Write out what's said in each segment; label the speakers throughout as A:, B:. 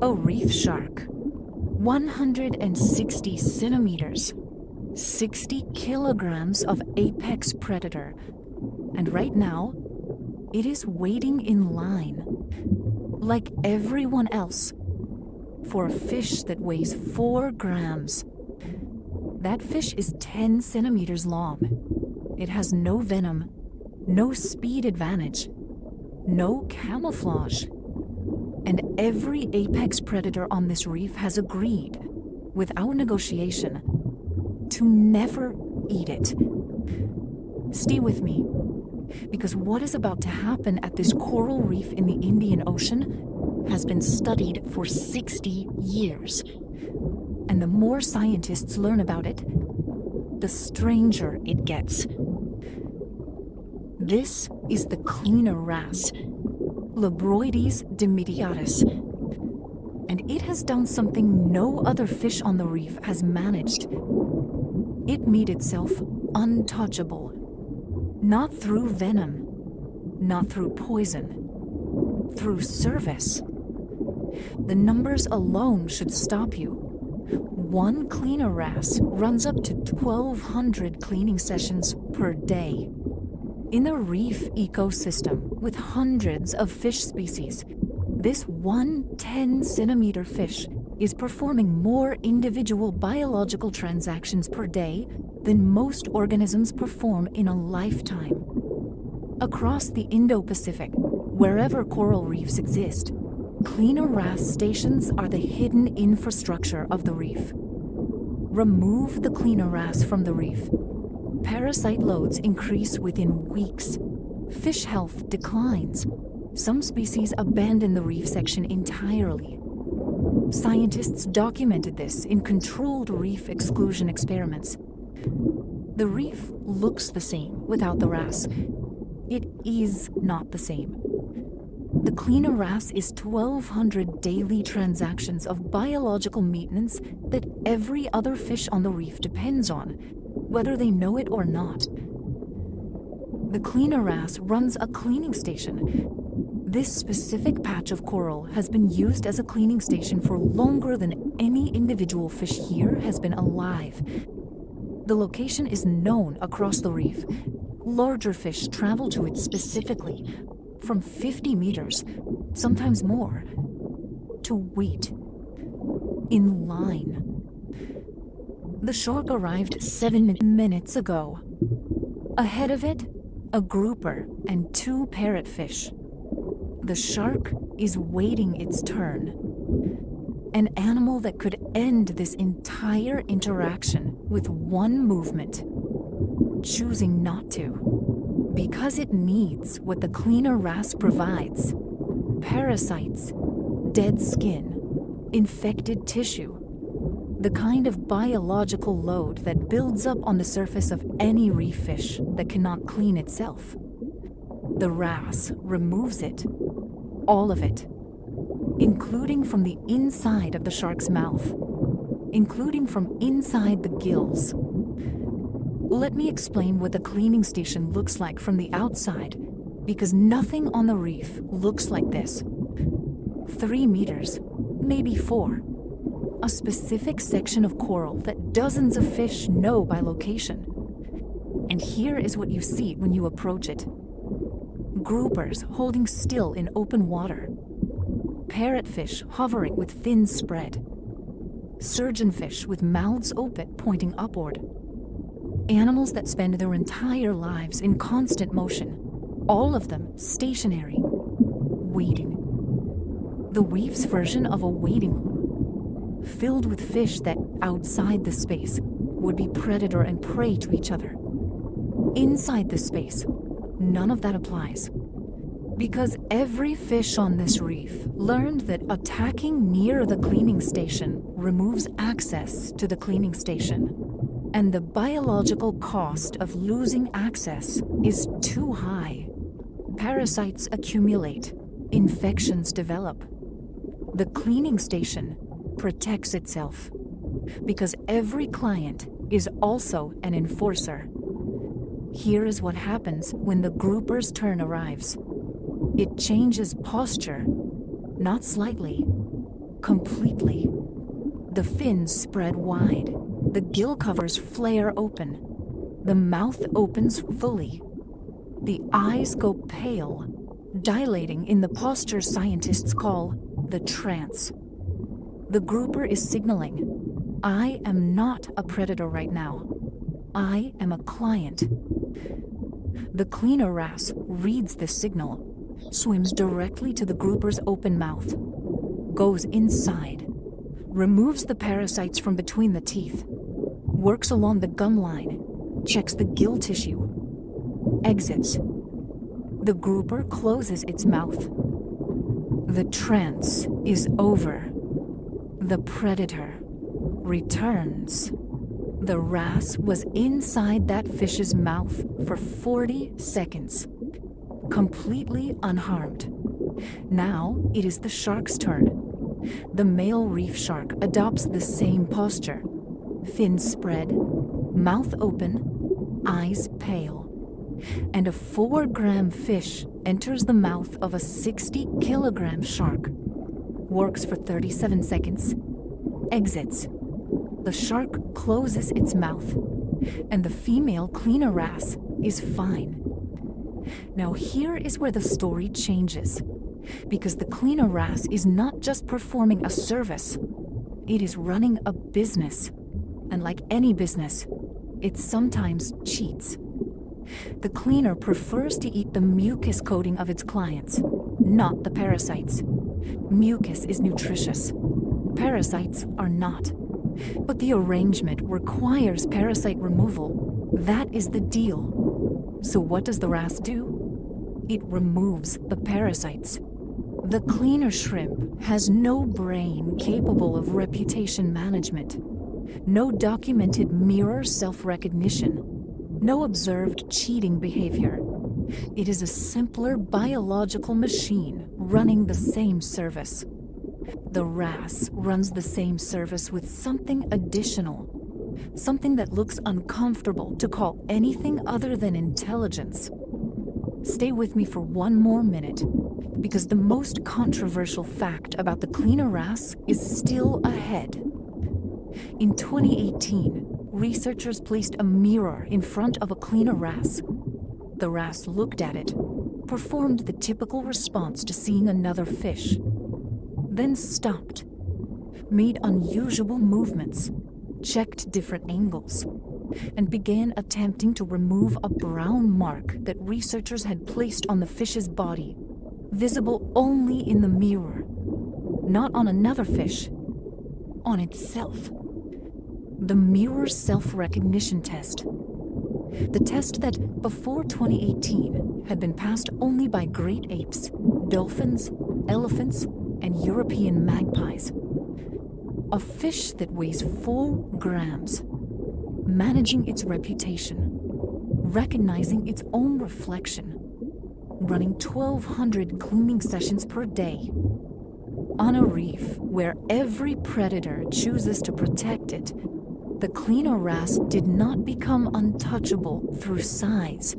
A: A reef shark, 160 centimeters, 60 kilograms of apex predator, and right now, it is waiting in line, like everyone else, for a fish that weighs 4 grams. That fish is 10 centimeters long. It has no venom, no speed advantage, no camouflage. And every apex predator on this reef has agreed, without negotiation, to never eat it. Stay with me, because what is about to happen at this coral reef in the Indian Ocean has been studied for 60 years. And the more scientists learn about it, the stranger it gets. This is the Cleaner Wrasse, Labroides dimidiatus, and it has done something no other fish on the reef has managed. It made itself untouchable, not through venom, not through poison, through service. The numbers alone should stop you. One Cleaner Wrasse runs up to 1,200 cleaning sessions per day. In a reef ecosystem with hundreds of fish species, this one 10-centimeter fish is performing more individual biological transactions per day than most organisms perform in a lifetime. Across the Indo-Pacific, wherever coral reefs exist, Cleaner Wrasse stations are the hidden infrastructure of the reef. Remove the Cleaner Wrasse from the reef, parasite loads increase within weeks. Fish health declines. Some species abandon the reef section entirely. Scientists documented this in controlled reef exclusion experiments. The reef looks the same without the wrasse. It is not the same. The Cleaner Wrasse is 1,200 daily transactions of biological maintenance that every other fish on the reef depends on, whether they know it or not. The Cleaner Wrasse runs a cleaning station. This specific patch of coral has been used as a cleaning station for longer than any individual fish here has been alive. The location is known across the reef. Larger fish travel to it specifically, from 50 meters, sometimes more, to wait in line. The shark arrived 7 minutes ago. Ahead of it, a grouper and 2 parrotfish. The shark is waiting its turn. An animal that could end this entire interaction with one movement, choosing not to, because it needs what the Cleaner Wrasse provides: parasites, dead skin, infected tissue, the kind of biological load that builds up on the surface of any reef fish that cannot clean itself. The wrasse removes it, all of it, including from the inside of the shark's mouth, including from inside the gills. Let me explain what the cleaning station looks like from the outside, because nothing on the reef looks like this. 3 meters, maybe 4. A specific section of coral that dozens of fish know by location. And here is what you see when you approach it. Groupers holding still in open water. Parrotfish hovering with fins spread. Surgeonfish with mouths open pointing upward. Animals that spend their entire lives in constant motion, all of them stationary, waiting. The reef's version of a waiting room, filled with fish that, outside the space, would be predator and prey to each other. Inside the space, none of that applies. Because every fish on this reef learned that attacking near the cleaning station removes access to the cleaning station. And the biological cost of losing access is too high. Parasites accumulate, infections develop. The cleaning station protects itself, because every client is also an enforcer. Here is what happens when the grouper's turn arrives. It changes posture, not slightly, completely. The fins spread wide. The gill covers flare open. The mouth opens fully. The eyes go pale, dilating in the posture scientists call the trance. The grouper is signaling, I am not a predator right now. I am a client. The Cleaner Wrasse reads this signal, swims directly to the grouper's open mouth, goes inside, removes the parasites from between the teeth, works along the gum line, checks the gill tissue, exits. The grouper closes its mouth. The trance is over. The predator returns. The wrasse was inside that fish's mouth for 40 seconds, completely unharmed. Now it is the shark's turn. The male reef shark adopts the same posture. Fins spread, mouth open, eyes pale. And a 4-gram fish enters the mouth of a 60-kilogram shark. Works for 37 seconds. Exits. The shark closes its mouth. And the female Cleaner Wrasse is fine. Now here is where the story changes. Because the Cleaner Wrasse is not just performing a service. It is running a business. And like any business, it sometimes cheats. The cleaner prefers to eat the mucus coating of its clients, not the parasites. Mucus is nutritious. Parasites are not. But the arrangement requires parasite removal. That is the deal. So what does the wrasse do? It removes the parasites. The cleaner shrimp has no brain capable of reputation management, no documented mirror self-recognition, no observed cheating behavior. It is a simpler biological machine running the same service. The wrasse runs the same service with something additional, something that looks uncomfortable to call anything other than intelligence. Stay with me for one more minute, because the most controversial fact about the Cleaner Wrasse is still ahead. In 2018, researchers placed a mirror in front of a Cleaner Wrasse. The wrasse looked at it, performed the typical response to seeing another fish, then stopped, made unusual movements, checked different angles, and began attempting to remove a brown mark that researchers had placed on the fish's body, visible only in the mirror, not on another fish, on itself. The mirror self-recognition test. The test that, before 2018, had been passed only by great apes, dolphins, elephants, and European magpies. A fish that weighs 4 grams, managing its reputation, recognizing its own reflection, running 1,200 cleaning sessions per day. On a reef where every predator chooses to protect it, the Cleaner Wrasse did not become untouchable through size,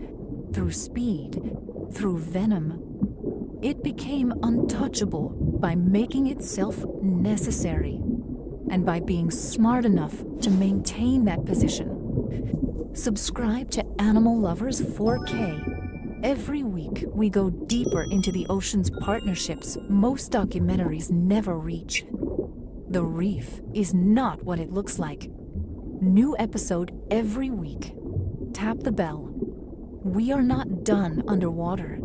A: through speed, through venom. It became untouchable by making itself necessary, and by being smart enough to maintain that position. Subscribe to Animal Lovers 4K. Every week, we go deeper into the ocean's partnerships most documentaries never reach. The reef is not what it looks like. New episode every week. Tap the bell. We are not done underwater.